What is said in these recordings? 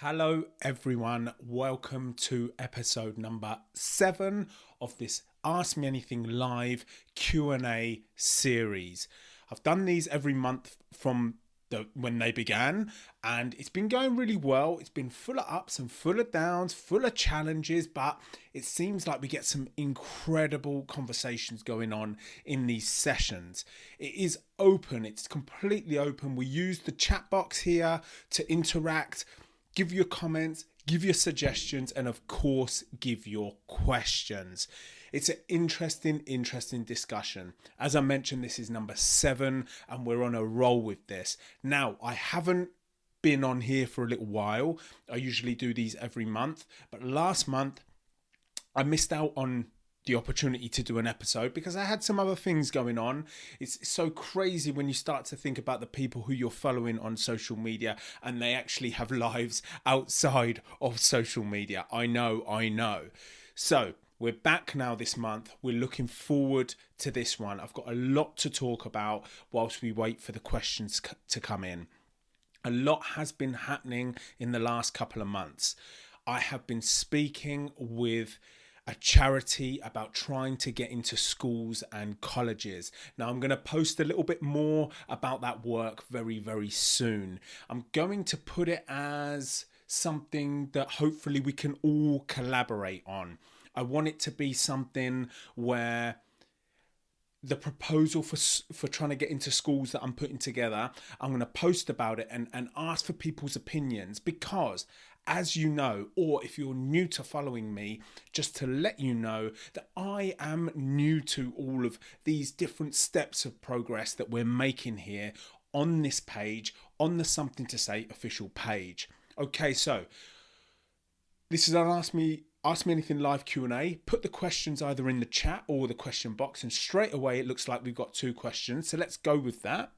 Hello, everyone. Welcome to episode number 7 of this Ask Me Anything live Q&A series. I've done these every month from when they began, and it's been going really well. It's been full of ups and full of downs, full of challenges, but it seems like we get some incredible conversations going on in these sessions. It is open, it's completely open. We use the chat box here to interact. Give your comments, give your suggestions, and of course, give your questions. It's an interesting discussion. As I mentioned, this is number 7, and we're on a roll with this. Now, I haven't been on here for a little while. I usually do these every month, but last month, I missed out on the opportunity to do an episode because I had some other things going on. It's so crazy when you start to think about the people who you're following on social media and they actually have lives outside of social media. I know. So we're back now this month. We're looking forward to this one. I've got a lot to talk about whilst we wait for the questions to come in. A lot has been happening in the last couple of months. I have been speaking with a charity about trying to get into schools and colleges. Now, I'm going to post a little bit more about that work very, very soon. I'm going to put it as something that hopefully we can all collaborate on. I want it to be something where the proposal for trying to get into schools that I'm putting together, I'm going to post about it and ask for people's opinions because, as you know, or if you're new to following me, just to let you know that I am new to all of these different steps of progress that we're making here on this page, on the Something to Say official page. Okay, so this is an Ask Me Anything live Q&A. Put the questions either in the chat or the question box, and straight away it looks like we've got 2 questions. So let's go with that.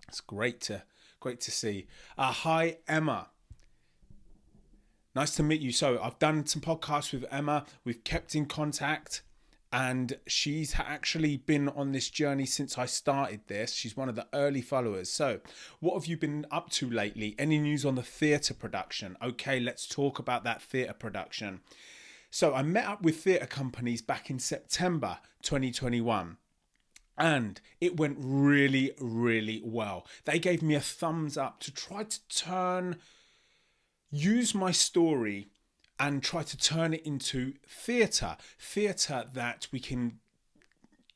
It's great to see. Hi, Emma. Nice to meet you. So I've done some podcasts with Emma. We've kept in contact, and she's actually been on this journey since I started this. She's one of the early followers. So what have you been up to lately? Any news on the theatre production? Okay, let's talk about that theatre production. So I met up with theatre companies back in September 2021. And it went really, really well. They gave me a thumbs up to try to use my story and try to turn it into theatre that we can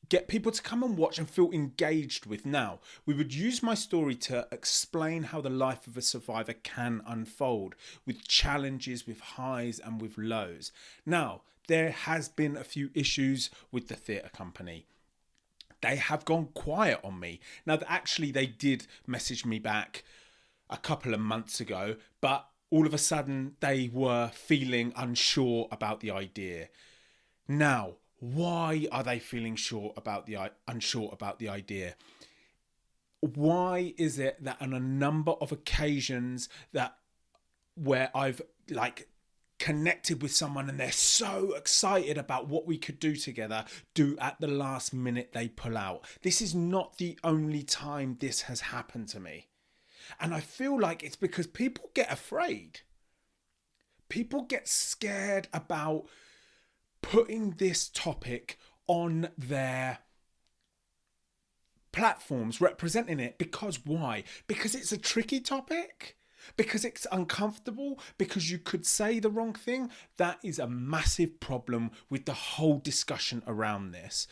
get people to come and watch and feel engaged with. Now, we would use my story to explain how the life of a survivor can unfold, with challenges, with highs and with lows. Now, there has been a few issues with the theatre company. They have gone quiet on me. Now, actually, they did message me back a couple of months ago, but all of a sudden they were feeling unsure about the idea. Now, why are they feeling unsure about the idea? Why is it that on a number of occasions where I've connected with someone and they're so excited about what we could do together, at the last minute they pull out? This is not the only time this has happened to me. And I feel like it's because people get afraid. People get scared about putting this topic on their platforms, representing it. Because why? Because it's a tricky topic. Because it's uncomfortable. Because you could say the wrong thing. That is a massive problem with the whole discussion around this.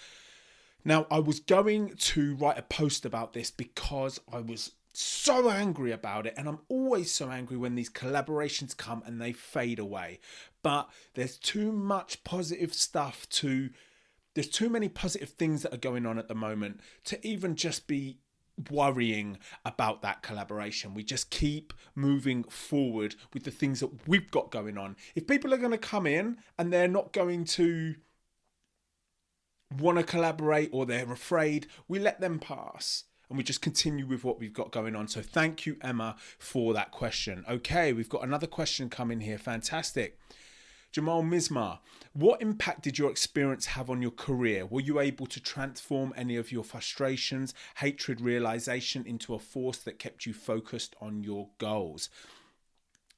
Now, I was going to write a post about this because I was so angry about it, and I'm always so angry when these collaborations come and they fade away. But there's too much positive stuff there's too many positive things that are going on at the moment to even just be worrying about that collaboration. We just keep moving forward with the things that we've got going on. If people are going to come in and they're not going to want to collaborate or they're afraid, we let them pass. And we just continue with what we've got going on. So thank you, Emma, for that question. Okay, we've got another question coming here. Fantastic. Jamal Mismar, what impact did your experience have on your career? Were you able to transform any of your frustrations, hatred, realization into a force that kept you focused on your goals?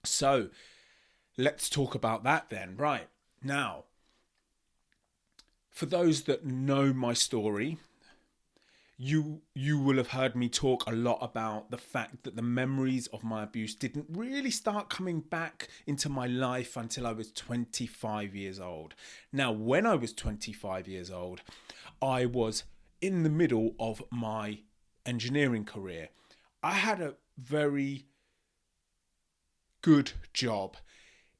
So let's talk about that then. Right. Now, for those that know my story, you will have heard me talk a lot about the fact that the memories of my abuse didn't really start coming back into my life until I was 25 years old. Now, when I was 25 years old, I was in the middle of my engineering career. I had a very good job.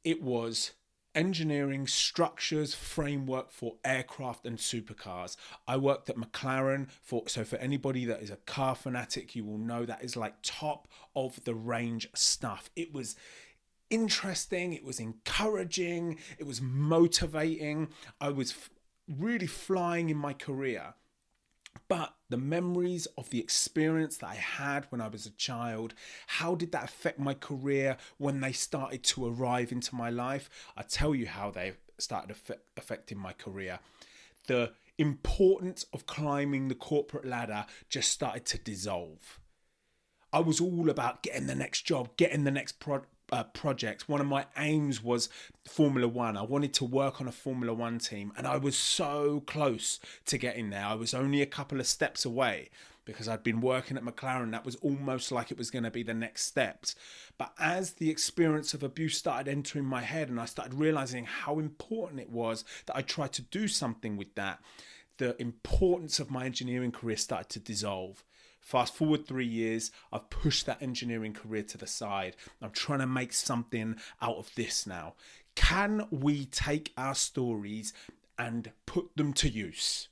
It was engineering structures framework for aircraft and supercars. I worked at McLaren for anybody that is a car fanatic, you will know that is like top of the range stuff. It was interesting, it was encouraging, it was motivating. I was really flying in my career. But the memories of the experience that I had when I was a child, how did that affect my career when they started to arrive into my life? I tell you how they started affecting my career. The importance of climbing the corporate ladder just started to dissolve. I was all about getting the next job, getting the next project. One of my aims was Formula One. I wanted to work on a Formula One team, and I was so close to getting there. I was only a couple of steps away because I'd been working at McLaren. That was almost like it was going to be the next steps. But as the experience of abuse started entering my head and I started realizing how important it was that I tried to do something with that, the importance of my engineering career started to dissolve. Fast forward 3 years, I've pushed that engineering career to the side. I'm trying to make something out of this now. Can we take our stories and put them to use?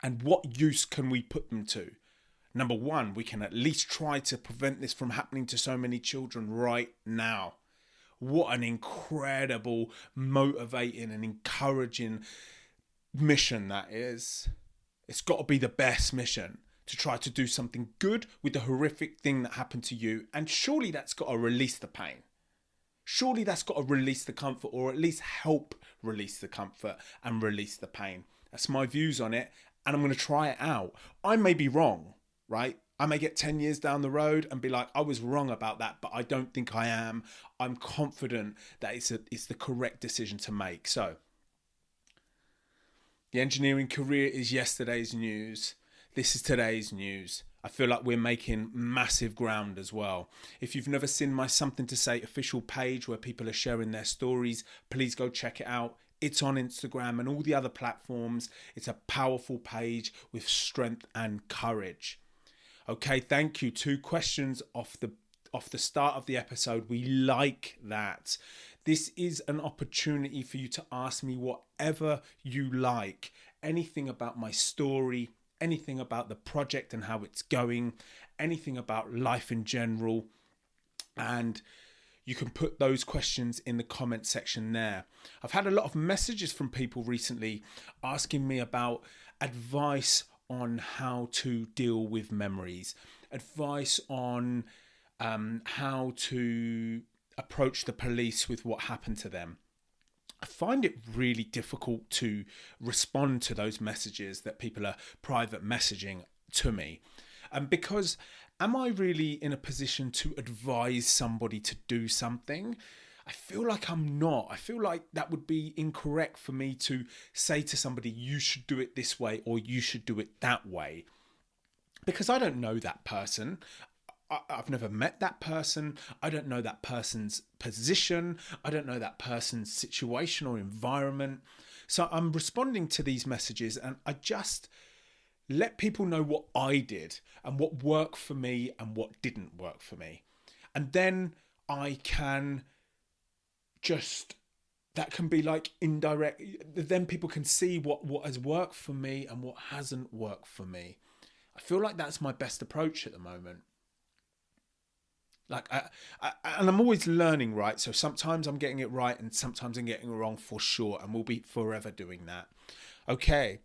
And what use can we put them to? Number one, we can at least try to prevent this from happening to so many children right now. What an incredible, motivating and encouraging mission that is. It's got to be the best mission, to try to do something good with the horrific thing that happened to you. And surely that's got to release the pain. Surely that's got to release the comfort, or at least help release the comfort and release the pain. That's my views on it, and I'm going to try it out. I may be wrong, right? I may get 10 years down the road and be like, I was wrong about that, but I don't think I am. I'm confident that it's the correct decision to make. So, the engineering career is yesterday's news. This is today's news. I feel like we're making massive ground as well. If you've never seen my Something to Say official page where people are sharing their stories, please go check it out. It's on Instagram and all the other platforms. It's a powerful page with strength and courage. Okay, thank you. 2 questions off the start of the episode. We like that. This is an opportunity for you to ask me whatever you like. Anything about my story, anything about the project and how it's going, anything about life in general. And you can put those questions in the comment section there. I've had a lot of messages from people recently asking me about advice on how to deal with memories, advice on how to approach the police with what happened to them. I find it really difficult to respond to those messages that people are private messaging to me. Because am I really in a position to advise somebody to do something? I feel like I'm not. I feel like that would be incorrect for me to say to somebody, you should do it this way or you should do it that way. Because I don't know that person. I've never met that person. I don't know that person's position. I don't know that person's situation or environment. So I'm responding to these messages and I just let people know what I did and what worked for me and what didn't work for me. And then I can just, that can be like indirect, then people can see what has worked for me and what hasn't worked for me. I feel like that's my best approach at the moment. And I'm always learning, right? So sometimes I'm getting it right and sometimes I'm getting it wrong for sure. And we'll be forever doing that. Okay.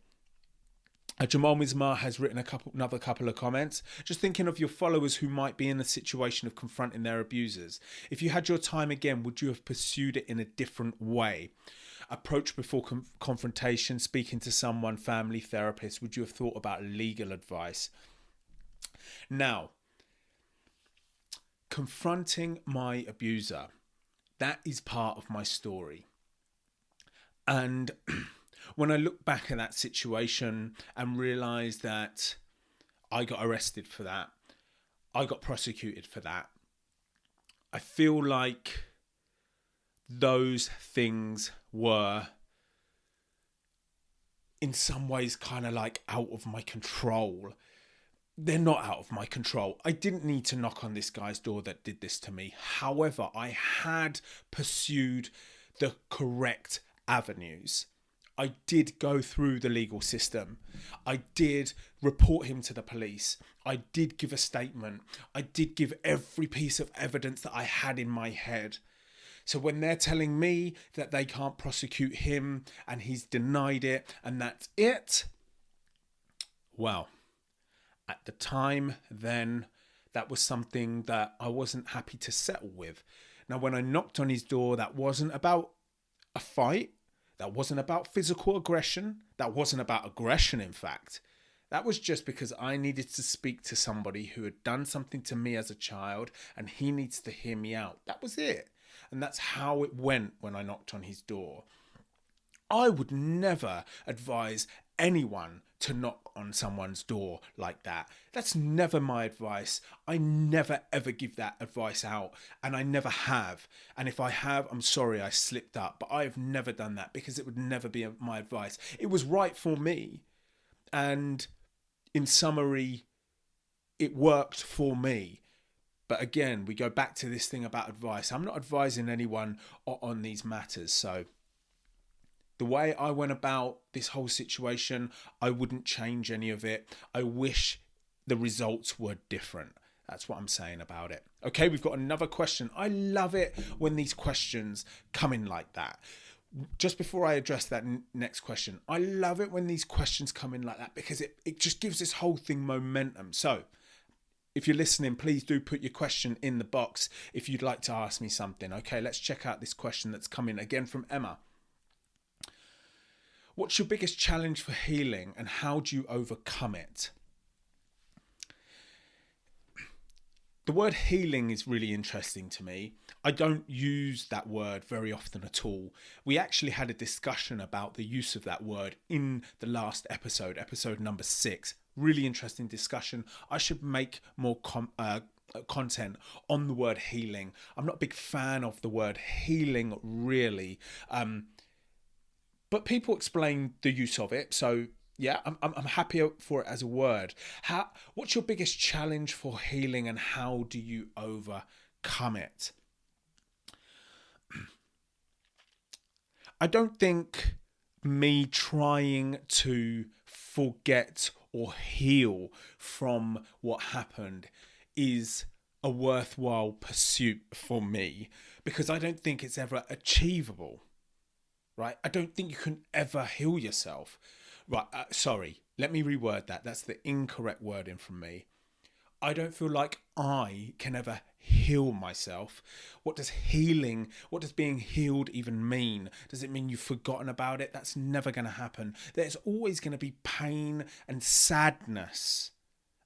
Jamal Mizmar has written another couple of comments. Just thinking of your followers who might be in a situation of confronting their abusers. If you had your time again, would you have pursued it in a different way? Approach before confrontation, speaking to someone, family, therapist. Would you have thought about legal advice? Now, confronting my abuser. That is part of my story. And when I look back at that situation and realise that I got arrested for that, I got prosecuted for that, I feel like those things were in some ways kind of like out of my control. They're not out of my control. I didn't need to knock on this guy's door that did this to me. However, I had pursued the correct avenues. I did go through the legal system. I did report him to the police. I did give a statement. I did give every piece of evidence that I had in my head. So when they're telling me that they can't prosecute him and he's denied it and that's it, well, at the time then, that was something that I wasn't happy to settle with. Now, when I knocked on his door, that wasn't about a fight. That wasn't about physical aggression. That wasn't about aggression, in fact. That was just because I needed to speak to somebody who had done something to me as a child and he needs to hear me out. That was it. And that's how it went when I knocked on his door. I would never advise anyone to knock on someone's door like that. That's never my advice. I never ever give that advice out, and I never have. And if I have, I'm sorry, I slipped up, but I have never done that because it would never be my advice. It was right for me, and in summary, it worked for me. But again, we go back to this thing about advice. I'm not advising anyone on these matters. So the way I went about this whole situation, I wouldn't change any of it. I wish the results were different. That's what I'm saying about it. Okay, we've got another question. I love it when these questions come in like that. Just before I address that next question, I love it when these questions come in like that because it just gives this whole thing momentum. So if you're listening, please do put your question in the box if you'd like to ask me something. Okay, let's check out this question that's coming again from Emma. What's your biggest challenge for healing and how do you overcome it? The word healing is really interesting to me. I don't use that word very often at all. We actually had a discussion about the use of that word in the last episode, episode number 6. Really interesting discussion. I should make more content on the word healing. I'm not a big fan of the word healing, really. But people explain the use of it. So yeah, I'm happy for it as a word. What's your biggest challenge for healing and how do you overcome it? I don't think me trying to forget or heal from what happened is a worthwhile pursuit for me because I don't think it's ever achievable. Right? I don't think you can ever heal yourself. Right, sorry, let me reword that. That's the incorrect wording from me. I don't feel like I can ever heal myself. What does being healed even mean? Does it mean you've forgotten about it? That's never going to happen. There's always going to be pain and sadness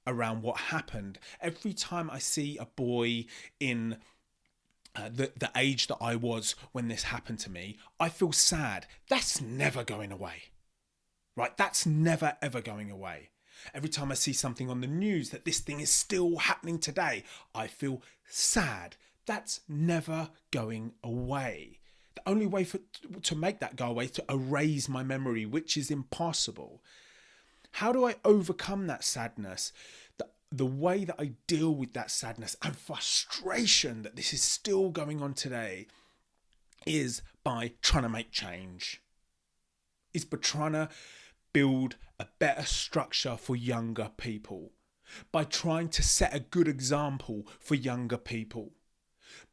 around what happened. Every time I see a boy in the age that I was when this happened to me, I feel sad. That's never going away. Right? That's never ever going away. Every time I see something on the news that this thing is still happening today, I feel sad. That's never going away. The only way to make that go away is to erase my memory, which is impossible. How do I overcome that sadness? The way that I deal with that sadness and frustration that this is still going on today is by trying to make change. Is by trying to build a better structure for younger people. By trying to set a good example for younger people.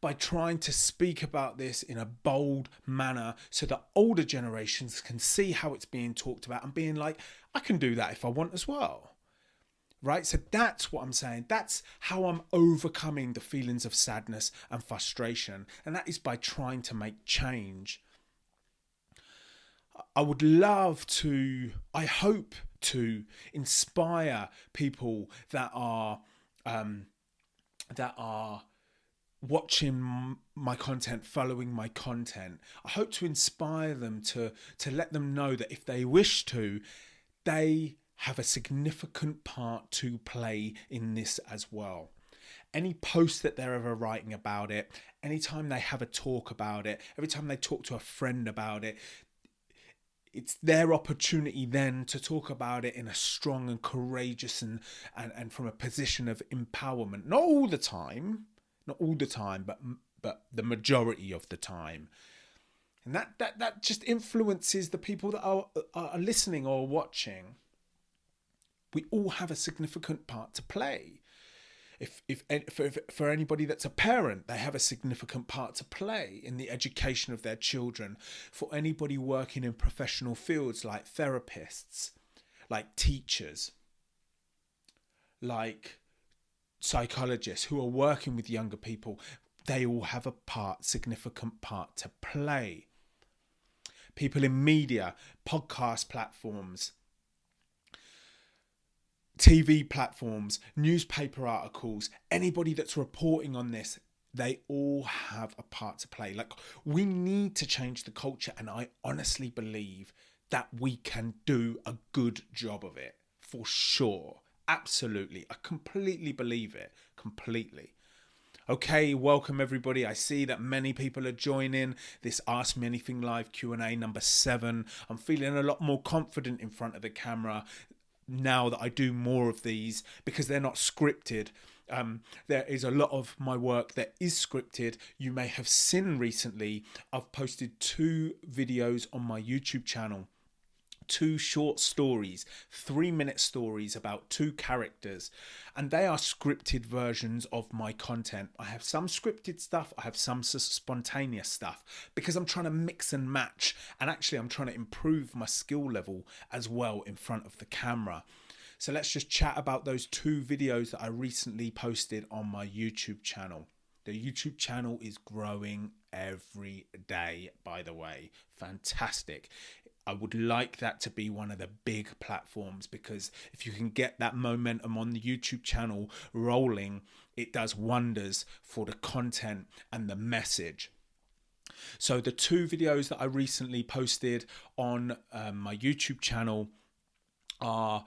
By trying to speak about this in a bold manner so that older generations can see how it's being talked about and being like, I can do that if I want as well. Right? So that's what I'm saying. That's how I'm overcoming the feelings of sadness and frustration. And that is by trying to make change. I would love to, I hope to inspire people that are watching my content, following my content. I hope to inspire them to let them know that if they wish to, they have a significant part to play in this as well. Any post that they're ever writing about it, anytime they have a talk about it, every time they talk to a friend about it, it's their opportunity then to talk about it in a strong and courageous and from a position of empowerment. Not all the time, but the majority of the time. And that just influences the people that are listening or watching. We all have a significant part to play. If for anybody that's a parent, they have a significant part to play in the education of their children. For anybody working in professional fields like therapists, like teachers, like psychologists who are working with younger people, they all have a significant part to play. People in media, podcast platforms, TV platforms, newspaper articles, anybody that's reporting on this, they all have a part to play. Like, we need to change the culture, and I honestly believe that we can do a good job of it, for sure. Absolutely. I completely believe it. Completely. Okay, welcome everybody. I see that many people are joining this Ask Me Anything Live Q&A number 7. I'm feeling a lot more confident in front of the camera now that I do more of these, because they're not scripted. There is a lot of my work that is scripted. You may have seen recently, I've posted 2 videos on my YouTube channel. 2 short stories, 3-minute stories about 2 characters, and they are scripted versions of my content. I have some scripted stuff, I have some spontaneous stuff, because I'm trying to mix and match, and actually I'm trying to improve my skill level as well in front of the camera. So let's just chat about those 2 videos that I recently posted on my YouTube channel. The YouTube channel is growing every day, by the way. Fantastic. I would like that to be one of the big platforms, because if you can get that momentum on the YouTube channel rolling, it does wonders for the content and the message. So the 2 videos that I recently posted on my YouTube channel are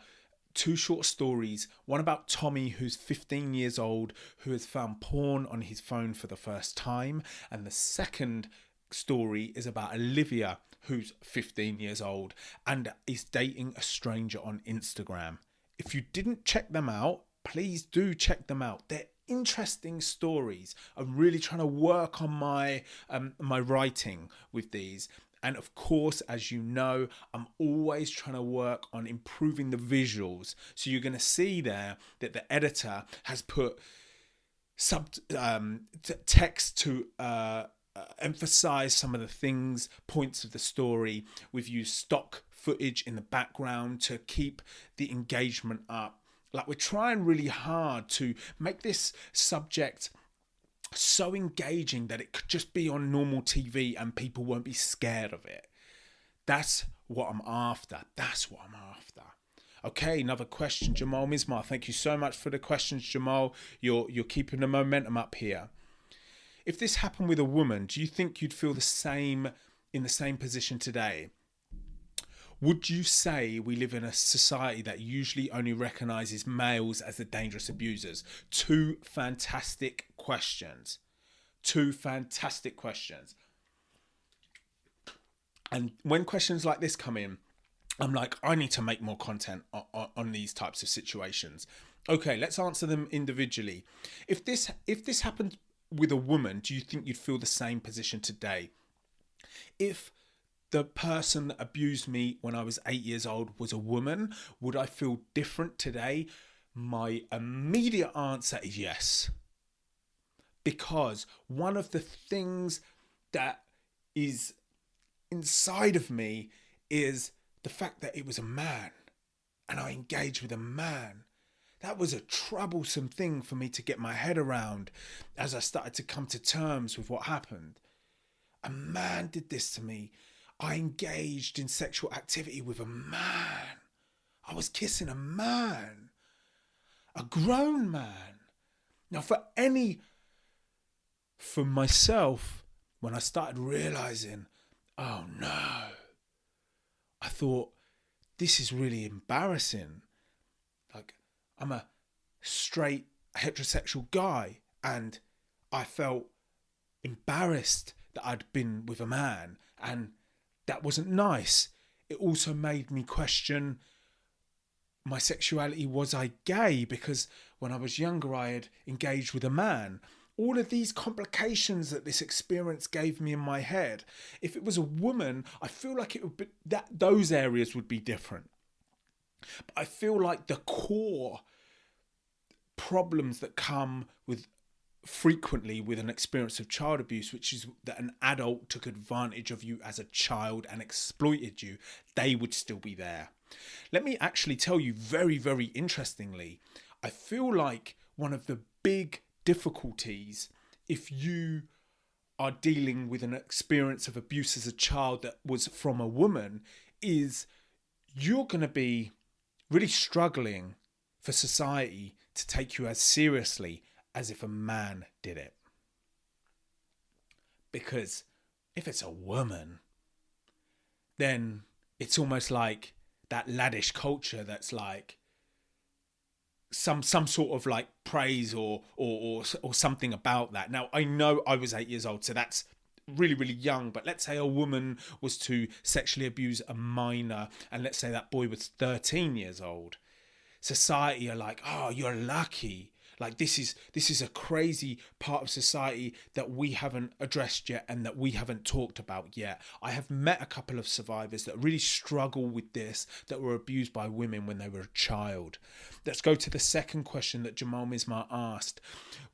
2 short stories. One about Tommy, who's 15 years old, who has found porn on his phone for the first time. And the second story is about Olivia, who's 15 years old and is dating a stranger on Instagram. If you didn't check them out, please do check them out. They're interesting stories. I'm really trying to work on my writing with these. And of course, as you know, I'm always trying to work on improving the visuals. So you're going to see there that the editor has put text to emphasize some of the things, points of the story. We've used stock footage in the background to keep the engagement up. Like, we're trying really hard to make this subject so engaging that it could just be on normal TV and people won't be scared of it. That's what I'm after. Okay, another question, Jamal Mismar. Thank you so much for the questions, Jamal. You're keeping the momentum up here. If this happened with a woman, do you think you'd feel the same in the same position today? Would you say we live in a society that usually only recognises males as the dangerous abusers? 2 fantastic questions. 2 fantastic questions. And when questions like this come in, I'm like, I need to make more content on these types of situations. Okay, let's answer them individually. If this happened with a woman, do you think you'd feel the same position today? If the person that abused me when I was 8 years old was a woman, would I feel different today? My immediate answer is yes. Because one of the things that is inside of me is the fact that it was a man and I engaged with a man. That was a troublesome thing for me to get my head around as I started to come to terms with what happened. A man did this to me. I engaged in sexual activity with a man. I was kissing a man. A grown man. Now, for any for myself, when I started realizing, oh no, I thought, this is really embarrassing. Like, I'm a straight heterosexual guy, and I felt embarrassed that I'd been with a man, and that wasn't nice. It also made me question my sexuality. Was I gay? Because when I was younger, I had engaged with a man. All of these complications that this experience gave me in my head. If it was a woman, I feel like it would be that those areas would be different. But I feel like the core problems that come with frequently with an experience of child abuse, which is that an adult took advantage of you as a child and exploited you, they would still be there. Let me actually tell you very, very interestingly, I feel like one of the big difficulties, if you are dealing with an experience of abuse as a child that was from a woman, is you're going to be really struggling for society to take you as seriously as if a man did it. Because if it's a woman, then it's almost like that laddish culture that's like some sort of like praise or something about that. Now, I know I was 8 years old, so that's really, really young, but let's say a woman was to sexually abuse a minor, and let's say that boy was 13 years old. Society are like, oh, you're lucky. Like, this is a crazy part of society that we haven't addressed yet and that we haven't talked about yet. I have met a couple of survivors that really struggle with this, that were abused by women when they were a child. Let's go to the second question that Jamal Mismar asked.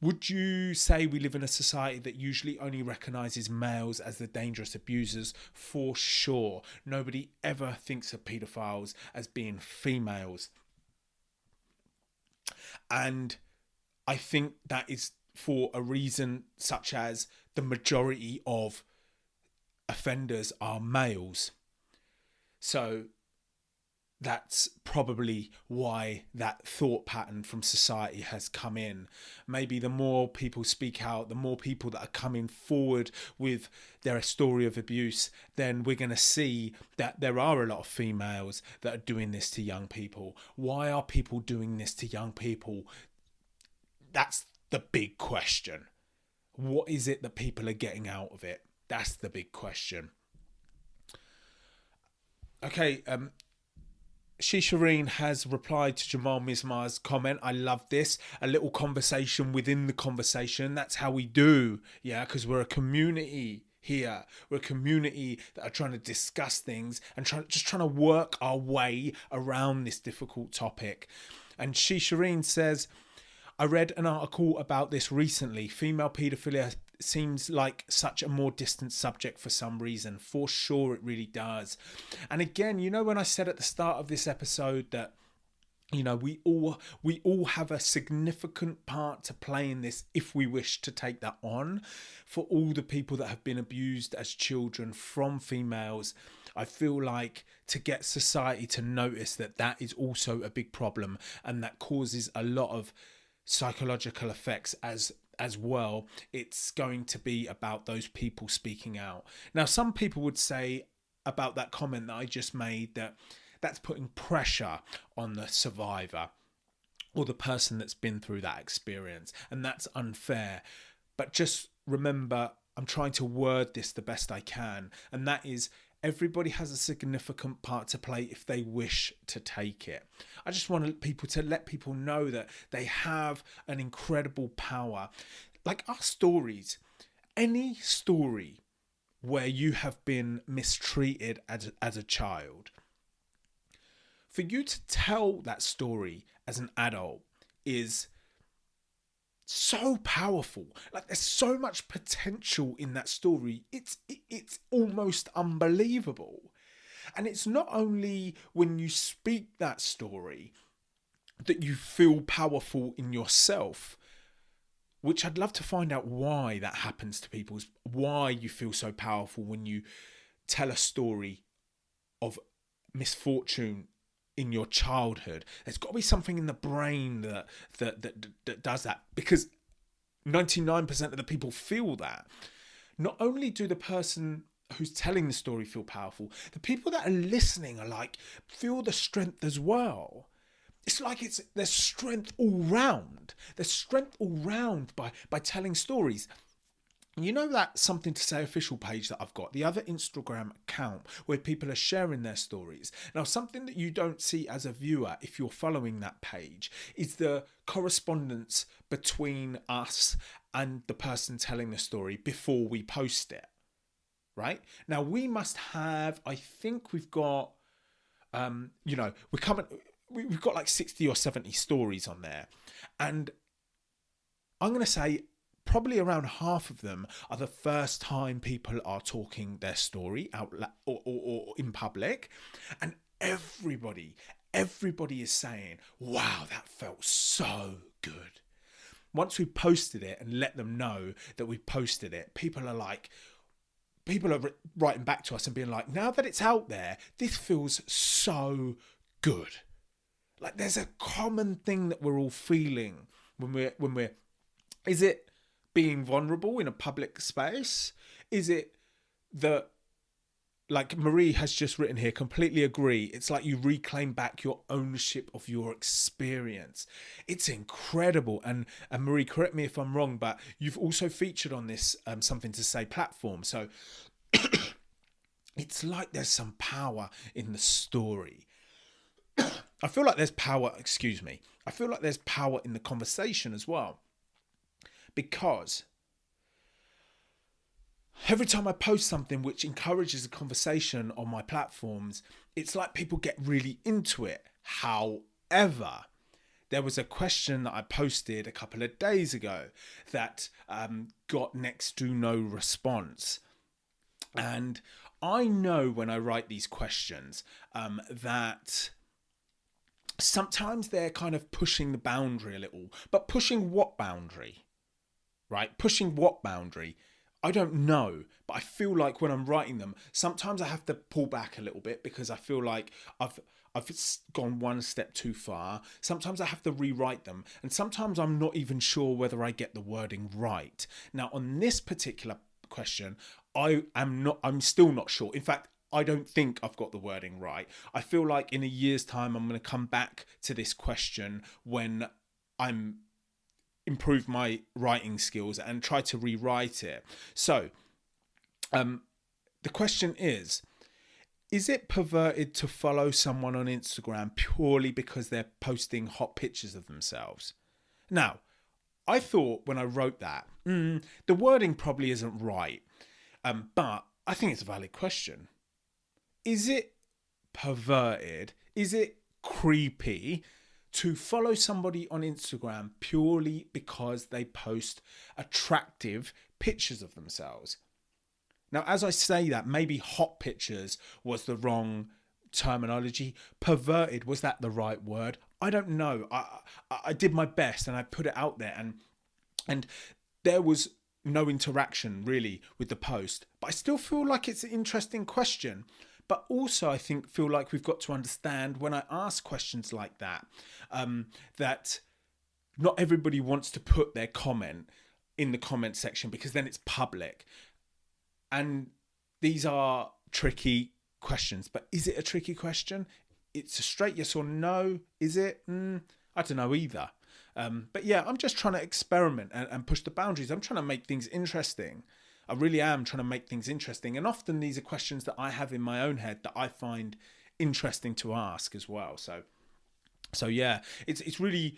Would you say we live in a society that usually only recognises males as the dangerous abusers? For sure. Nobody ever thinks of paedophiles as being females. And I think that is for a reason such as the majority of offenders are males. So that's probably why that thought pattern from society has come in. Maybe the more people speak out, the more people that are coming forward with their story of abuse, then we're going to see that there are a lot of females that are doing this to young people. Why are people doing this to young people? That's the big question. What is it that people are getting out of it? That's the big question. Okay, Shireen has replied to Jamal Mismar's comment. I love this. A little conversation within the conversation. That's how we do. Yeah, because we're a community here. We're a community that are trying to discuss things and trying to work our way around this difficult topic. And Shireen says, I read an article about this recently. Female paedophilia seems like such a more distant subject for some reason. For sure, it really does. And again, you know, when I said at the start of this episode that, you know, we all have a significant part to play in this if we wish to take that on. For all the people that have been abused as children from females, I feel like to get society to notice that that is also a big problem, and that causes a lot of psychological effects as well, it's going to be about those people speaking out. Now, some people would say about that comment that I just made that that's putting pressure on the survivor or the person that's been through that experience, and that's unfair. But just remember, I'm trying to word this the best I can, and that is, everybody has a significant part to play if they wish to take it. I just want people to let people know that they have an incredible power. Like our stories, any story where you have been mistreated as a child, for you to tell that story as an adult is so powerful. Like, there's so much potential in that story. It's almost unbelievable. And it's not only when you speak that story that you feel powerful in yourself, which I'd love to find out why that happens to people, why you feel so powerful when you tell a story of misfortune in your childhood. There's got to be something in the brain that does that, because 99% of the people feel that. Not only do the person who's telling the story feel powerful, the people that are listening are like, feel the strength as well. It's like there's strength all round. There's strength all round by telling stories. You know that Something to Say official page that I've got, the other Instagram account where people are sharing their stories. Now, something that you don't see as a viewer if you're following that page is the correspondence between us and the person telling the story before we post it, right? Now, we must have, I think we've got, we've got like 60 or 70 stories on there. And I'm going to say probably around half of them are the first time people are talking their story out or in public. And everybody is saying, wow, that felt so good. Once we posted it and let them know that we posted it, people are writing back to us and being like, now that it's out there, this feels so good. Like there's a common thing that we're all feeling when we're, is it being vulnerable in a public space? Is it that, like Marie has just written here, completely agree. It's like you reclaim back your ownership of your experience. It's incredible. And Marie, correct me if I'm wrong, but you've also featured on this Something to Say platform. So it's like there's some power in the story. I feel like there's power, I feel like there's power in the conversation as well. Because every time I post something which encourages a conversation on my platforms, it's like people get really into it. However, there was a question that I posted a couple of days ago that got next to no response. And I know when I write these questions that sometimes they're kind of pushing the boundary a little. But pushing what boundary? Right? Pushing what boundary? I don't know, but I feel like when I'm writing them, sometimes I have to pull back a little bit because I feel like I've gone one step too far. Sometimes I have to rewrite them, and sometimes I'm not even sure whether I get the wording right. Now, on this particular question, I'm still not sure. In fact, I don't think I've got the wording right. I feel like in a year's time, I'm going to come back to this question when I'm improve my writing skills and try to rewrite it. So the question is it perverted to follow someone on Instagram purely because they're posting hot pictures of themselves? Now, I thought when I wrote that, the wording probably isn't right, but I think it's a valid question. Is it perverted? Is it creepy to follow somebody on Instagram purely because they post attractive pictures of themselves? Now, as I say that, maybe hot pictures was the wrong terminology. Perverted, was that the right word? I don't know. I did my best and I put it out there, and there was no interaction really with the post. But I still feel like it's an interesting question. But also, I feel like we've got to understand when I ask questions like that, that not everybody wants to put their comment in the comment section because then it's public. And these are tricky questions. But is it a tricky question? It's a straight yes or no. Is it? I don't know either. But yeah, I'm just trying to experiment and push the boundaries. I'm trying to make things interesting. I really am trying to make things interesting. And often these are questions that I have in my own head that I find interesting to ask as well. So yeah, it's really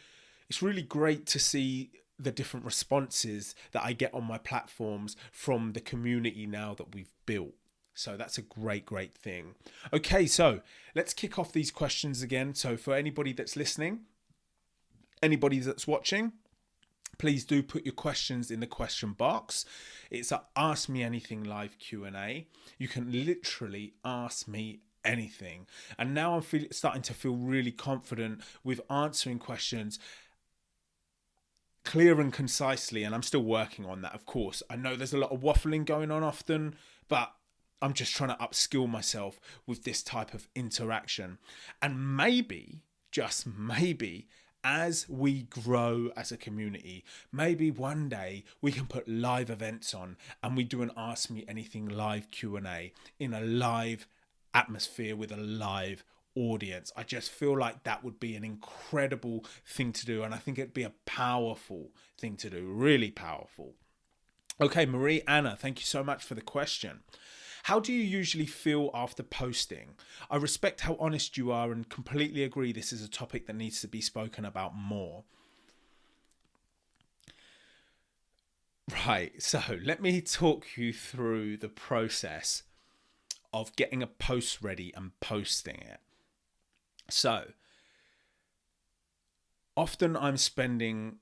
great to see the different responses that I get on my platforms from the community now that we've built. So that's a great thing. Okay, so let's kick off these questions again. So for anybody that's listening, anybody that's watching, please do put your questions in the question box. It's a Ask Me Anything live Q&A. You can literally ask me anything. And now I'm starting to feel really confident with answering questions clear and concisely. And I'm still working on that, of course. I know there's a lot of waffling going on often, but I'm just trying to upskill myself with this type of interaction. And maybe, just maybe, as we grow as a community, maybe one day we can put live events on and we do an Ask Me Anything live Q&A in a live atmosphere with a live audience. I just feel like that would be an incredible thing to do, and I think it'd be a powerful thing to do, really powerful. Okay, Marie Anna, thank you so much for the question. How do you usually feel after posting? I respect how honest you are and completely agree this is a topic that needs to be spoken about more. Right, so let me talk you through the process of getting a post ready and posting it. So, often I'm spending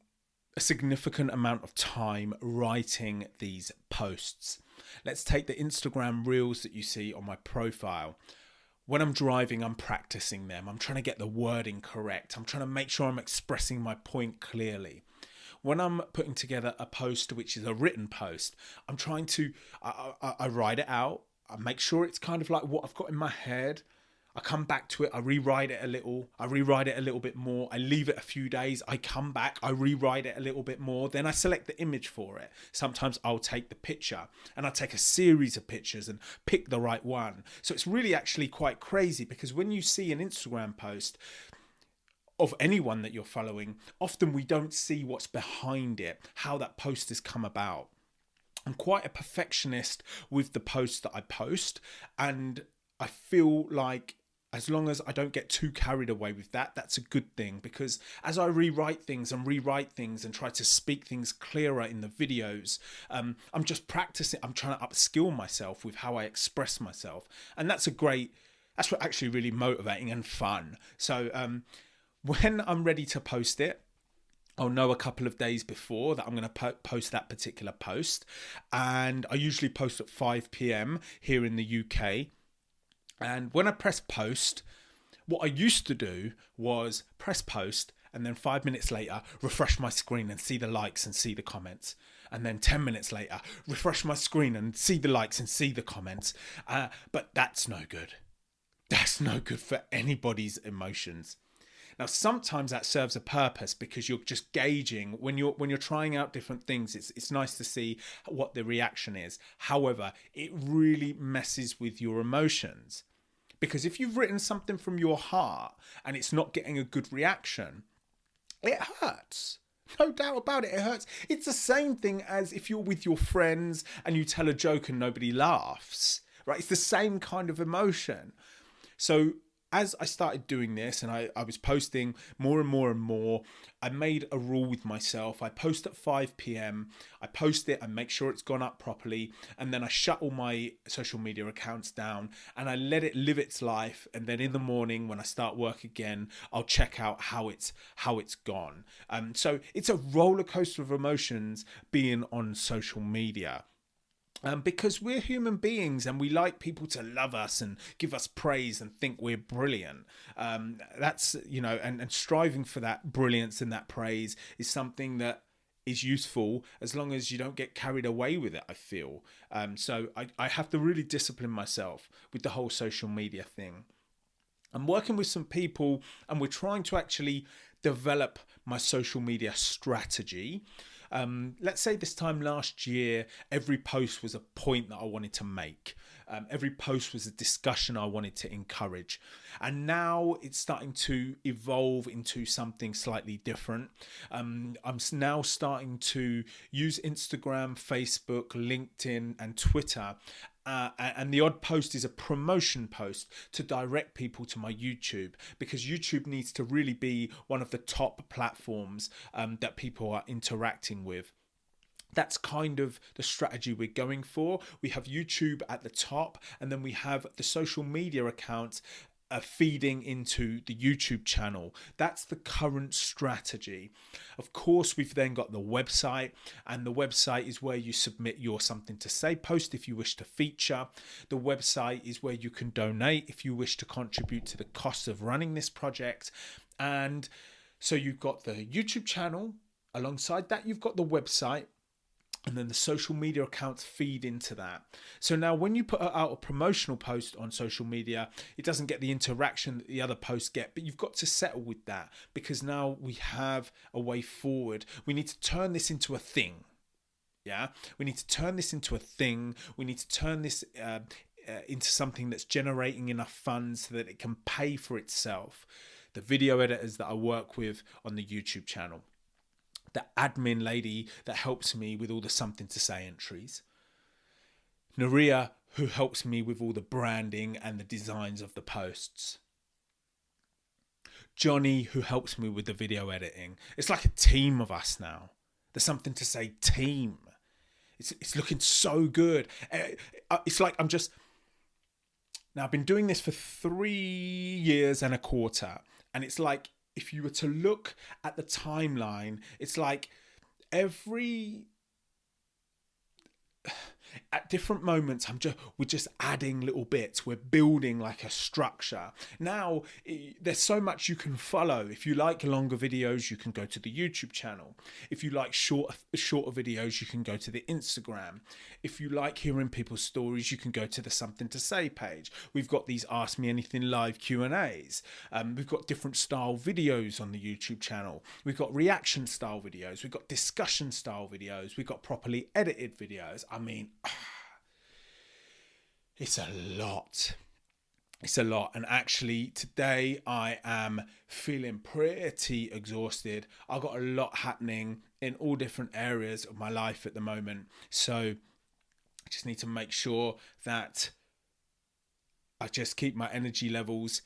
a significant amount of time writing these posts. Let's take the Instagram reels that you see on my profile. When I'm driving, I'm practicing them. I'm trying to get the wording correct. I'm trying to make sure I'm expressing my point clearly. When I'm putting together a post, which is a written post, I'm trying to, I write it out. I make sure it's kind of like what I've got in my head. I come back to it, I rewrite it a little, I rewrite it a little bit more, I leave it a few days, I come back, I rewrite it a little bit more, then I select the image for it. Sometimes I'll take the picture and I take a series of pictures and pick the right one. So it's really actually quite crazy, because when you see an Instagram post of anyone that you're following, often we don't see what's behind it, how that post has come about. I'm quite a perfectionist with the posts that I post, and I feel like as long as I don't get too carried away with that, that's a good thing, because as I rewrite things and try to speak things clearer in the videos, I'm just practicing. I'm trying to upskill myself with how I express myself. And that's what actually really motivating and fun. So when I'm ready to post it, I'll know a couple of days before that I'm going to post that particular post. And I usually post at 5 p.m. here in the UK. And when I press post, what I used to do was press post and then 5 minutes later, refresh my screen and see the likes and see the comments. And then 10 minutes later, refresh my screen and see the likes and see the comments. But that's no good. That's no good for anybody's emotions. Now, sometimes that serves a purpose, because you're just gauging when you're trying out different things. It's nice to see what the reaction is. However, it really messes with your emotions, because if you've written something from your heart and it's not getting a good reaction, it hurts. No doubt about it, it hurts. It's the same thing as if you're with your friends and you tell a joke and nobody laughs, right? It's the same kind of emotion. So as I started doing this and I was posting more and more and more, I made a rule with myself. I post at 5 p.m. I post it and make sure it's gone up properly. And then I shut all my social media accounts down and I let it live its life. And then in the morning when I start work again, I'll check out how it's gone. So it's a roller coaster of emotions being on social media. Because we're human beings and we like people to love us and give us praise and think we're brilliant. That's, and striving for that brilliance and that praise is something that is useful as long as you don't get carried away with it, I feel. So I have to really discipline myself with the whole social media thing. I'm working with some people and we're trying to actually develop my social media strategy. Let's say this time last year, every post was a point that I wanted to make. Every post was a discussion I wanted to encourage. And now it's starting to evolve into something slightly different. I'm now starting to use Instagram, Facebook, LinkedIn, and Twitter. And the odd post is a promotion post to direct people to my YouTube, because YouTube needs to really be one of the top platforms that people are interacting with. That's kind of the strategy we're going for. We have YouTube at the top, and then we have the social media accounts feeding into the YouTube channel. That's the current strategy. Of course, we've then got the website, and the website is where you submit your something to say post if you wish to feature. The website is where you can donate if you wish to contribute to the cost of running this project. And so you've got the YouTube channel. Alongside that, you've got the website. And then the social media accounts feed into that. So now when you put out a promotional post on social media, it doesn't get the interaction that the other posts get, but you've got to settle with that, because now we have a way forward. We need to turn this into a thing. Yeah, we need to turn this into a thing. We need to turn this into something that's generating enough funds so that it can pay for itself. The video editors that I work with on the YouTube channel, the admin lady that helps me with all the something to say entries, Naria, who helps me with all the branding and the designs of the posts, Johnny, who helps me with the video editing. It's like a team of us now. The something to say team. It's looking so good. It's like now I've been doing this for 3 years and a quarter, and it's like, if you were to look at the timeline, it's like at different moments, we're just adding little bits. We're building like a structure. Now, there's so much you can follow. If you like longer videos, you can go to the YouTube channel. If you like shorter videos, you can go to the Instagram. If you like hearing people's stories, you can go to the Something to Say page. We've got these Ask Me Anything live Q&As. We've got different style videos on the YouTube channel. We've got reaction style videos. We've got discussion style videos. We've got properly edited videos. I mean, it's a lot. It's a lot. And actually today I am feeling pretty exhausted. I've got a lot happening in all different areas of my life at the moment. So I just need to make sure that I just keep my energy levels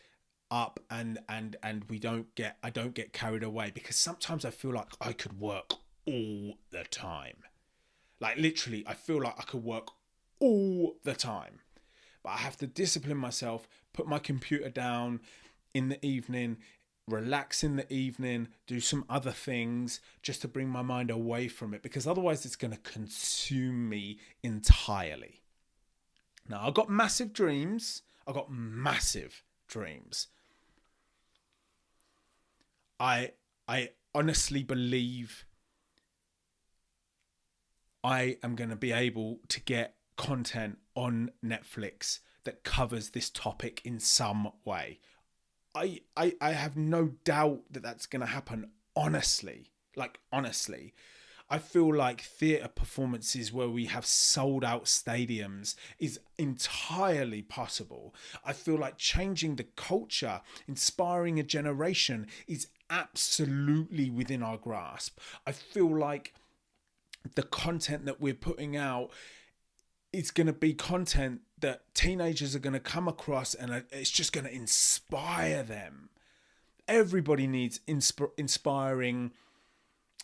up and I don't get carried away, because sometimes I feel like I could work all the time. Like literally, I feel like I could work all the time. But I have to discipline myself, put my computer down in the evening, relax in the evening, do some other things just to bring my mind away from it, because otherwise it's going to consume me entirely. Now, I've got massive dreams. I honestly believe I am going to be able to get content on Netflix that covers this topic in some way. I have no doubt that that's going to happen. Honestly, I feel like theatre performances where we have sold out stadiums is entirely possible. I feel like changing the culture, inspiring a generation is absolutely within our grasp. I feel like the content that we're putting out is going to be content that teenagers are going to come across, and it's just going to inspire them. Everybody needs inspiring,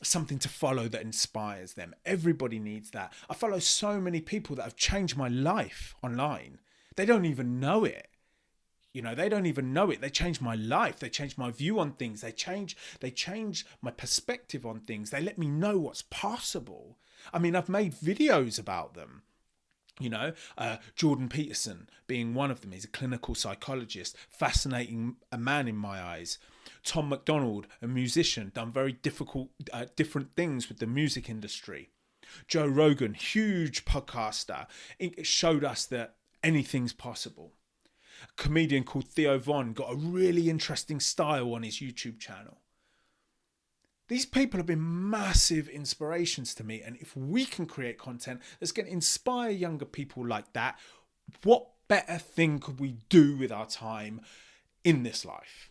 something to follow that inspires them. Everybody needs that. I follow so many people that have changed my life online. They don't even know it. They don't even know it. They changed my life. They changed my view on things. They change my perspective on things. They let me know what's possible. I mean, I've made videos about them. Jordan Peterson being one of them. He's a clinical psychologist, fascinating a man in my eyes. Tom McDonald, a musician, done very different things with the music industry. Joe Rogan, huge podcaster, it showed us that anything's possible. A comedian called Theo Von got a really interesting style on his YouTube channel. These people have been massive inspirations to me. And if we can create content that's going to inspire younger people like that, what better thing could we do with our time in this life?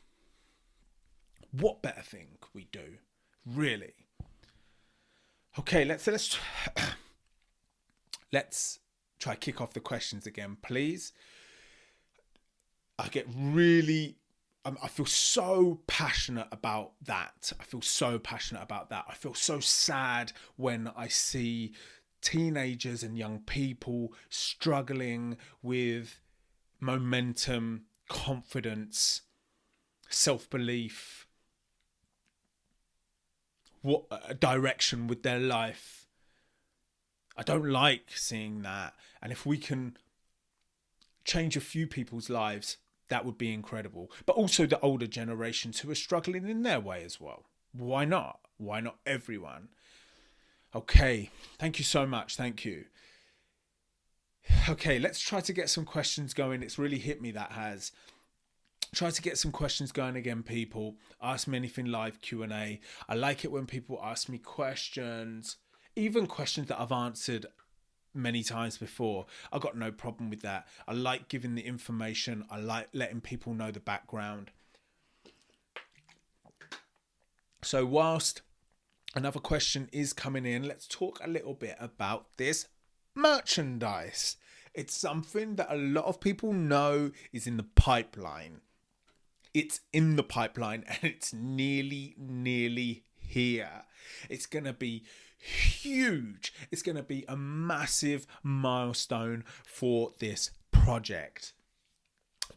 What better thing could we do? Really? Okay, let's try to kick off the questions again, please. I feel so passionate about that. I feel so sad when I see teenagers and young people struggling with momentum, confidence, self-belief, what direction with their life. I don't like seeing that. And if we can change a few people's lives, that would be incredible. But also the older generations who are struggling in their way as well. Why not? Why not everyone? Okay, thank you so much. Thank you. Okay, let's try to get some questions going. It's really hit me, that has. Try to get some questions going again, people. Ask me anything live Q&A. I like it when people ask me questions, even questions that I've answered many times before. I got no problem with that. I like giving the information. I like letting people know the background. So whilst another question is coming in, let's talk a little bit about this merchandise. It's something that a lot of people know is in the pipeline. It's in the pipeline and it's nearly here. It's going to be huge. It's going to be a massive milestone for this project.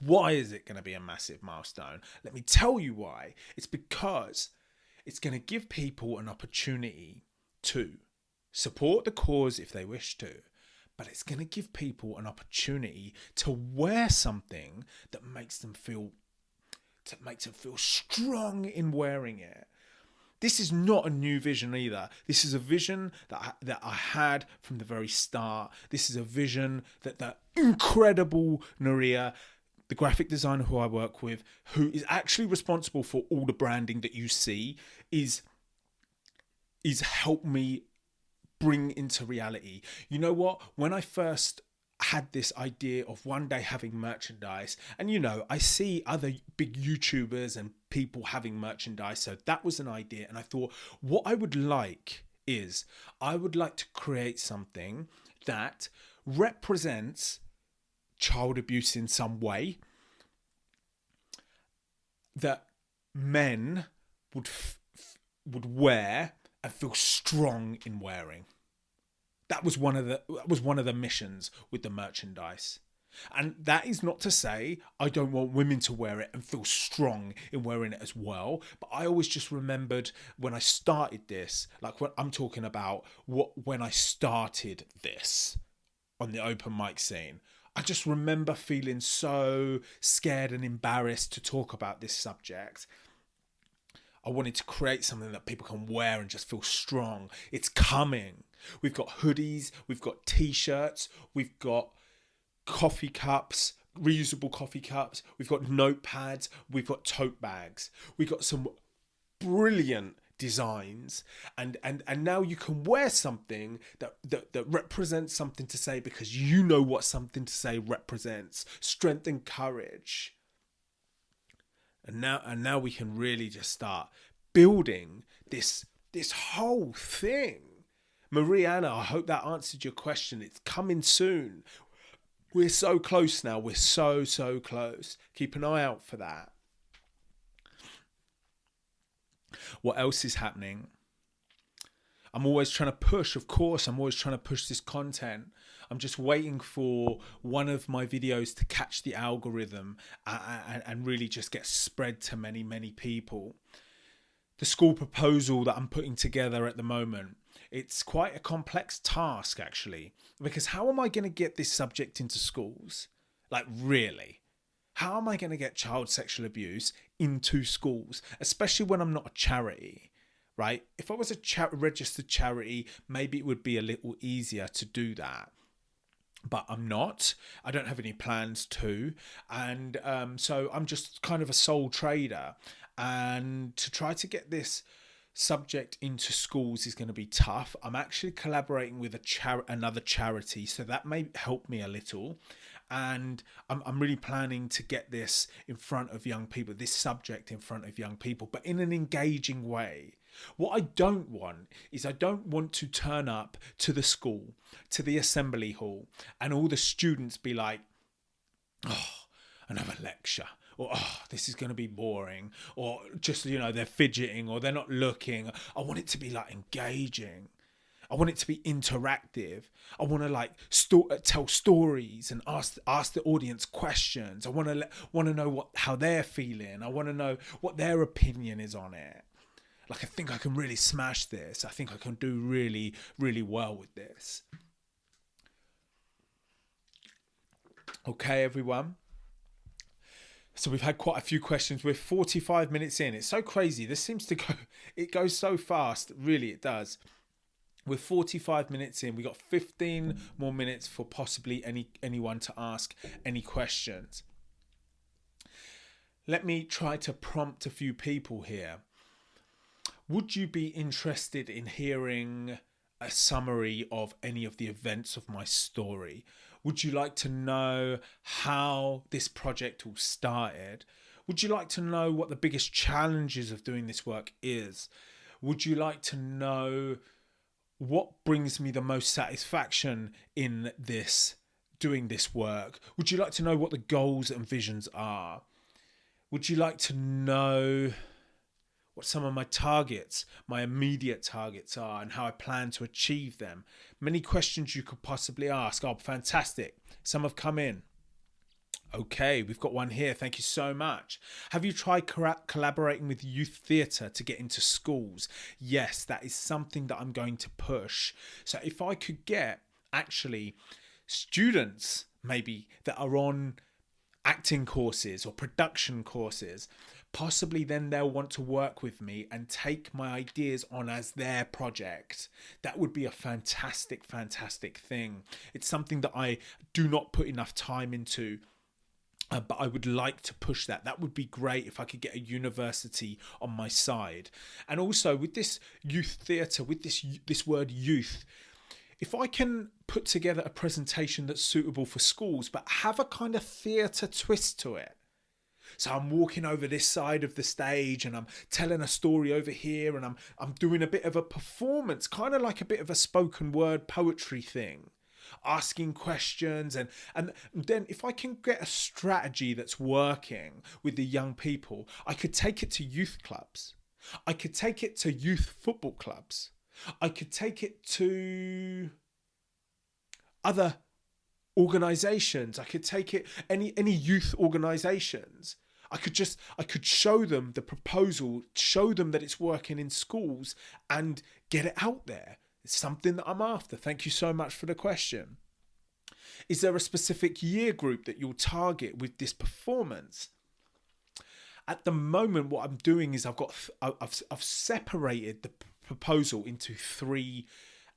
Why is it going to be a massive milestone? Let me tell you why. It's because it's going to give people an opportunity to support the cause if they wish to, but it's going to give people an opportunity to wear something that makes them feel strong in wearing it. This is not a new vision either. This is a vision that I had from the very start. This is a vision that the incredible Nuria, the graphic designer who I work with, who is actually responsible for all the branding that you see, is helped me bring into reality. You know what? When I first had this idea of one day having merchandise, and I see other big YouTubers and people having merchandise, so that was an idea. And I thought, what I would like to create something that represents child abuse in some way, that men would wear and feel strong in wearing. That was one of the missions with the merchandise. And that is not to say I don't want women to wear it and feel strong in wearing it as well. But I always just remembered when I started this, like when I'm talking about when I started this on the open mic scene, I just remember feeling so scared and embarrassed to talk about this subject. I wanted to create something that people can wear and just feel strong. It's coming. We've got hoodies, we've got t-shirts, we've got coffee cups, reusable coffee cups, we've got notepads, we've got tote bags. We've got some brilliant designs, and now you can wear something that represents something to say, because you know what something to say represents: strength and courage. And now we can really just start building this whole thing. Mariana, I hope that answered your question. It's coming soon. We're so close now. We're so close. Keep an eye out for that. What else is happening? I'm always trying to push, of course, I'm always trying to push this content. I'm just waiting for one of my videos to catch the algorithm and really just get spread to many people. The school proposal that I'm putting together at the moment, it's quite a complex task, actually, because how am I going to get this subject into schools? Like, really? How am I going to get child sexual abuse into schools, especially when I'm not a charity? Right? If I was a registered charity, maybe it would be a little easier to do that. But I'm not. I don't have any plans to. And so I'm just kind of a sole trader. And to try to get this subject into schools is going to be tough. I'm actually collaborating with another charity, so that may help me a little. And I'm really planning to get this in front of young people, this subject in front of young people, but in an engaging way. What I don't want is, I don't want to turn up to the school, to the assembly hall, and all the students be like, oh, another lecture, or oh, this is going to be boring, or just, they're fidgeting, or they're not looking. I want it to be like engaging. I want it to be interactive. I want to tell stories and ask the audience questions. I want to know how they're feeling. I want to know what their opinion is on it. Like, I think I can really smash this. I think I can do really, really well with this. Okay, everyone. So we've had quite a few questions. We're 45 minutes in. It's so crazy. This seems to go, it goes so fast. Really, it does. We're 45 minutes in. We got 15 more minutes for possibly anyone to ask any questions. Let me try to prompt a few people here. Would you be interested in hearing a summary of any of the events of my story? Would you like to know how this project all started? Would you like to know what the biggest challenges of doing this work is? Would you like to know what brings me the most satisfaction in doing this work? Would you like to know what the goals and visions are? Would you like to know what some of my targets, my immediate targets are, and how I plan to achieve them? Many questions you could possibly ask. Oh, fantastic. Some have come in. Okay, we've got one here. Thank you so much. Have you tried collaborating with youth theatre to get into schools? Yes, that is something that I'm going to push. So if I could get actually students maybe that are on acting courses or production courses, possibly then they'll want to work with me and take my ideas on as their project. That would be a fantastic, fantastic thing. It's something that I do not put enough time into. But I would like to push that. That would be great if I could get a university on my side. And also with this youth theatre, with this word youth, if I can put together a presentation that's suitable for schools, but have a kind of theatre twist to it. So I'm walking over this side of the stage and I'm telling a story over here, and I'm doing a bit of a performance, kind of like a bit of a spoken word poetry thing. Asking questions, and then if I can get a strategy that's working with the young people, I could take it to youth clubs. I could take it to youth football clubs. I could take it to other organizations. I could take it any youth organizations. I could show them the proposal, show them that it's working in schools, and get it out there. It's something that I'm after. Thank you so much for the question. Is there a specific year group that you'll target with this performance? At the moment, what I'm doing is I've separated the proposal into 3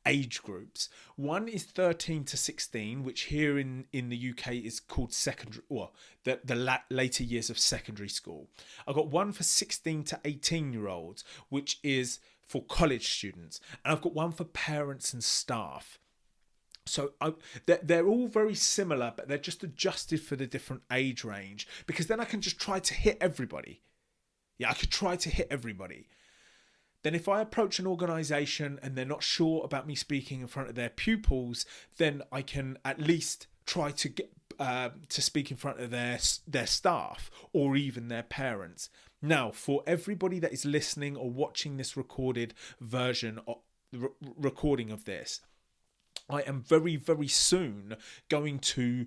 age groups. One is 13 to 16, which here in the UK is called secondary, or the later years of secondary school. I've got one for 16 to 18-year-olds, which is for college students, and I've got one for parents and staff. So they're all very similar, but they're just adjusted for the different age range, because then I can just try to hit everybody. Yeah, I could try to hit everybody. Then if I approach an organisation and they're not sure about me speaking in front of their pupils, then I can at least try to get to speak in front of their staff or even their parents. Now, for everybody that is listening or watching this recorded version or recording of this, I am very, very soon going to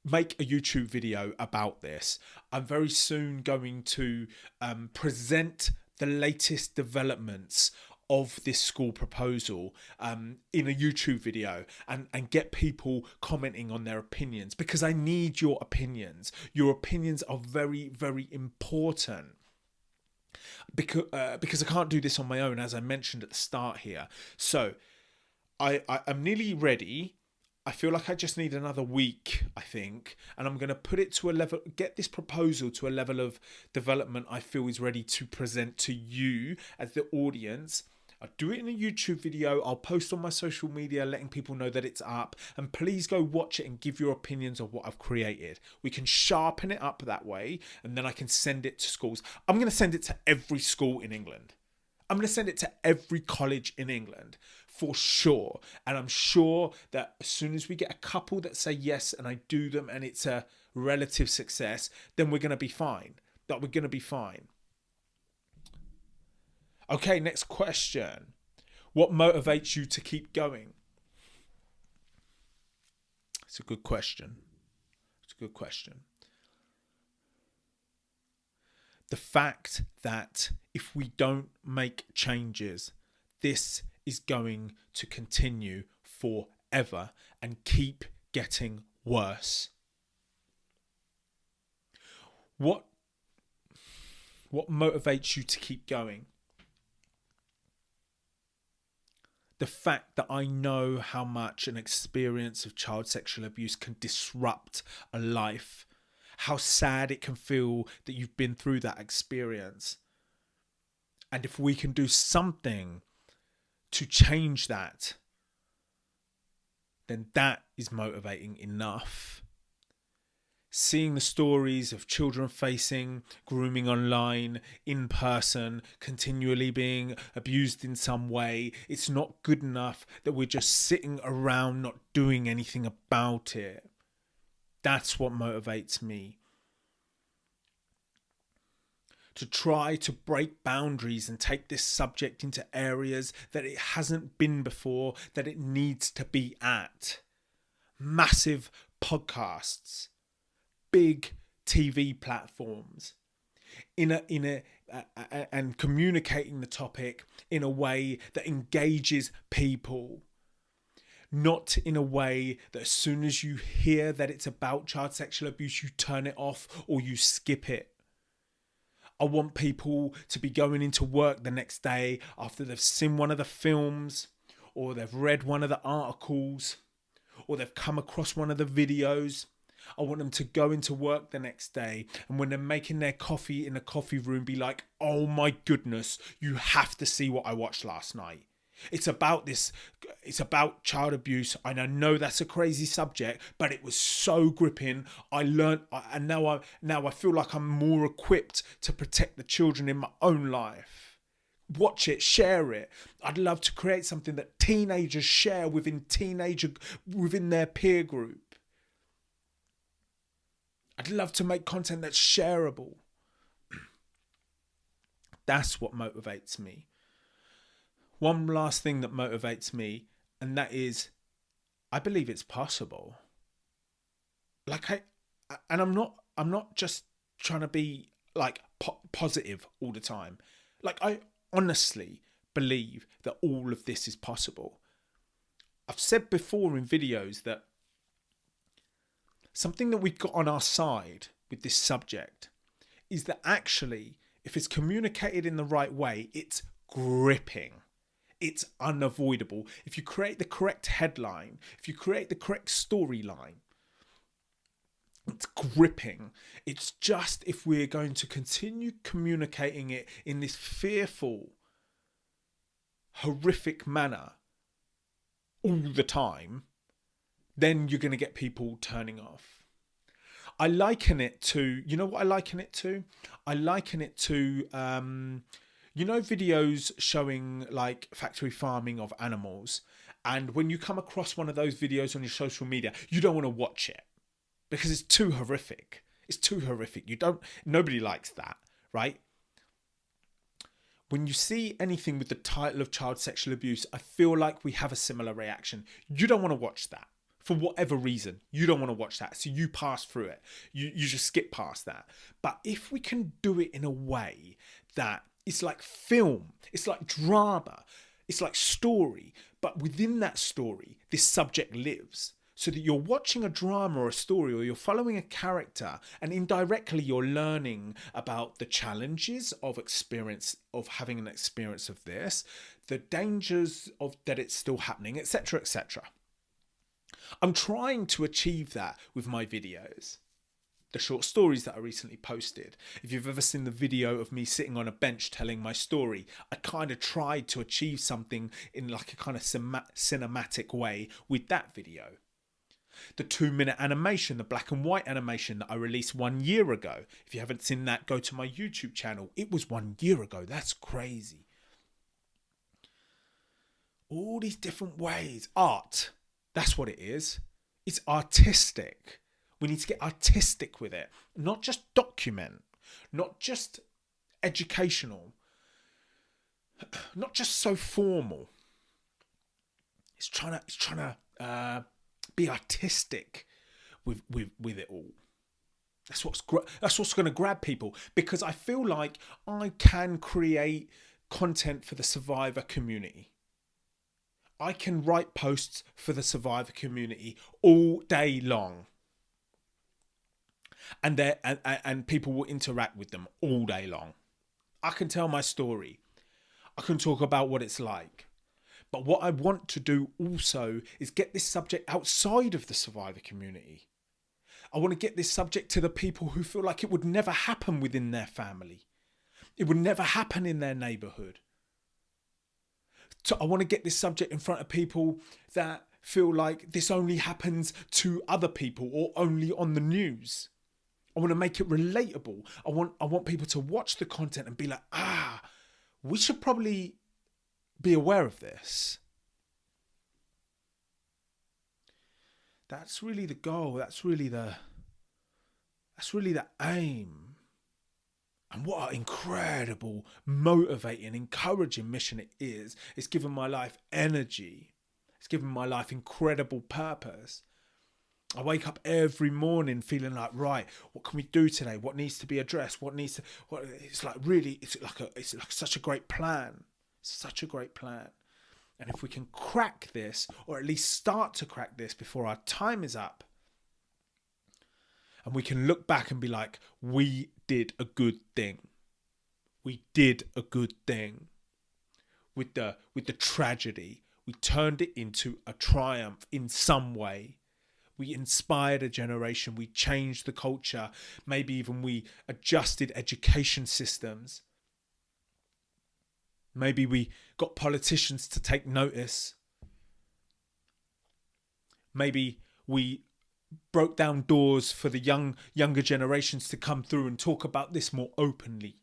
make a YouTube video about this. I'm very soon going to present the latest developments of this school proposal in a YouTube video and get people commenting on their opinions, because I need your opinions. Your opinions are very, very important. Because I can't do this on my own, as I mentioned at the start here. So I'm nearly ready. I feel like I just need another week, I think, and I'm going to put it to a level, get this proposal to a level of development I feel is ready to present to you as the audience. I'll do it in a YouTube video. I'll post on my social media letting people know that it's up, and please go watch it and give your opinions of what I've created. We can sharpen it up that way, and then I can send it to schools. I'm going to send it to every school in England. I'm going to send it to every college in England for sure. And I'm sure that as soon as we get a couple that say yes and I do them and it's a relative success, then we're going to be fine. That we're going to be fine. Okay, next question. What motivates you to keep going? It's a good question. It's a good question. The fact that if we don't make changes, this is going to continue forever and keep getting worse. What motivates you to keep going? The fact that I know how much an experience of child sexual abuse can disrupt a life, how sad it can feel that you've been through that experience. And if we can do something to change that, then that is motivating enough. Seeing the stories of children facing grooming online, in person, continually being abused in some way, it's not good enough that we're just sitting around not doing anything about it. That's what motivates me. To try to break boundaries and take this subject into areas that it hasn't been before, that it needs to be at. Massive podcasts, big TV platforms, and communicating the topic in a way that engages people. Not in a way that as soon as you hear that it's about child sexual abuse, you turn it off or you skip it. I want people to be going into work the next day after they've seen one of the films, or they've read one of the articles, or they've come across one of the videos. I want them to go into work the next day, and when they're making their coffee in a coffee room, be like, oh my goodness, you have to see what I watched last night. It's about child abuse, and I know that's a crazy subject, but it was so gripping. I learned, and now I feel like I'm more equipped to protect the children in my own life. Watch it, share it. I'd love to create something that teenagers share within their peer group. I'd love to make content that's shareable. That's what motivates me. One last thing that motivates me, and that is, I believe it's possible. I'm not just trying to be like positive all the time. Like, I honestly believe that all of this is possible. I've said before in videos that something that we've got on our side with this subject is that actually, if it's communicated in the right way, it's gripping. It's unavoidable. If you create the correct headline, if you create the correct storyline, it's gripping. It's just if we're going to continue communicating it in this fearful, horrific manner all the time, then you're going to get people turning off. I liken it to, you know what I liken it to? I liken it to, videos showing like factory farming of animals. And when you come across one of those videos on your social media, you don't want to watch it because it's too horrific. It's too horrific. Nobody likes that, right? When you see anything with the title of child sexual abuse, I feel like we have a similar reaction. You don't want to watch that. For whatever reason, you don't want to watch that. So you pass through it. You just skip past that. But if we can do it in a way that it's like film, it's like drama, it's like story, but within that story, this subject lives. So that you're watching a drama or a story, or you're following a character, and indirectly you're learning about the challenges of having an experience of this, the dangers of that it's still happening, etc., etc. I'm trying to achieve that with my videos. The short stories that I recently posted. If you've ever seen the video of me sitting on a bench telling my story, I kind of tried to achieve something in like a kind of cinematic way with that video. The 2-minute animation, the black and white animation that I released 1 year ago. If you haven't seen that, go to my YouTube channel. It was 1 year ago. That's crazy. All these different ways. Art. That's what it is. It's artistic. We need to get artistic with it. Not just document. Not just educational. Not just so formal. It's trying to be artistic with it all. That's what's going to grab people, because I feel like I can create content for the survivor community. I can write posts for the survivor community all day long. And people will interact with them all day long. I can tell my story. I can talk about what it's like. But what I want to do also is get this subject outside of the survivor community. I want to get this subject to the people who feel like it would never happen within their family. It would never happen in their neighborhood. So I want to get this subject in front of people that feel like this only happens to other people or only on the news. I want to make it relatable. I want people to watch the content and be like, we should probably be aware of this. That's really the goal. That's really the aim. And what an incredible, motivating, encouraging mission it is. It's given my life energy. It's given my life incredible purpose. I wake up every morning feeling like, right, what can we do today? What needs to be addressed? It's like such a great plan. Such a great plan. And if we can crack this, or at least start to crack this before our time is up, and we can look back and be like, we did a good thing. We did a good thing. With the tragedy, we turned it into a triumph in some way. We inspired a generation. We changed the culture. Maybe even we adjusted education systems. Maybe we got politicians to take notice. Maybe we broke down doors for the younger generations to come through and talk about this more openly.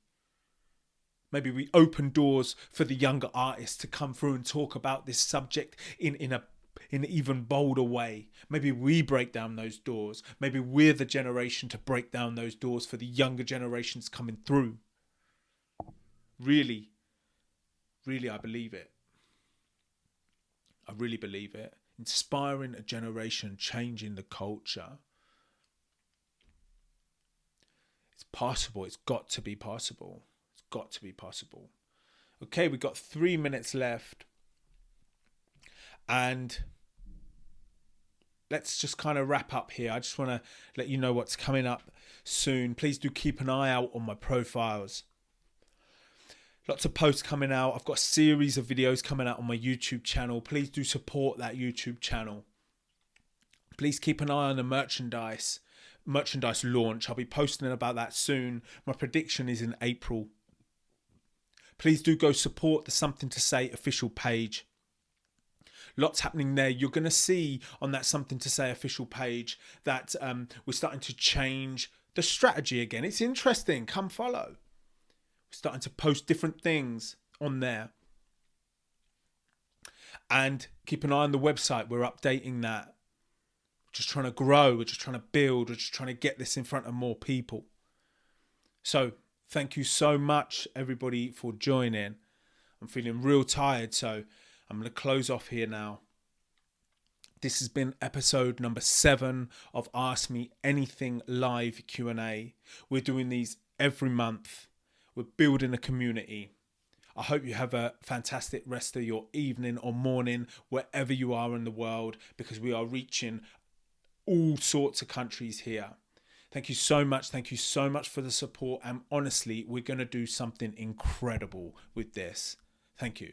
Maybe we open doors for the younger artists to come through and talk about this subject in an even bolder way. Maybe we break down those doors. Maybe we're the generation to break down those doors for the younger generations coming through. Really, I believe it. I really believe it. Inspiring a generation, changing the culture. It's possible. It's got to be possible. It's got to be possible. Okay, we've got 3 minutes left. And let's just kind of wrap up here. I just want to let you know what's coming up soon. Please do keep an eye out on my profiles. Lots of posts coming out. I've got a series of videos coming out on my YouTube channel. Please do support that YouTube channel. Please keep an eye on the merchandise launch. I'll be posting about that soon. My prediction is in April. Please do go support the Something to Say official page. Lots happening there. You're going to see on that Something to Say official page that we're starting to change the strategy again. It's interesting. Come follow. We're starting to post different things on there. And keep an eye on the website. We're updating that. We're just trying to grow. We're just trying to build. We're just trying to get this in front of more people. So thank you so much, everybody, for joining. I'm feeling real tired, so I'm going to close off here now. This has been episode number 7 of Ask Me Anything Live Q&A. We're doing these every month. We're building a community. I hope you have a fantastic rest of your evening or morning, wherever you are in the world, because we are reaching all sorts of countries here. Thank you so much. Thank you so much for the support. And honestly, we're going to do something incredible with this. Thank you.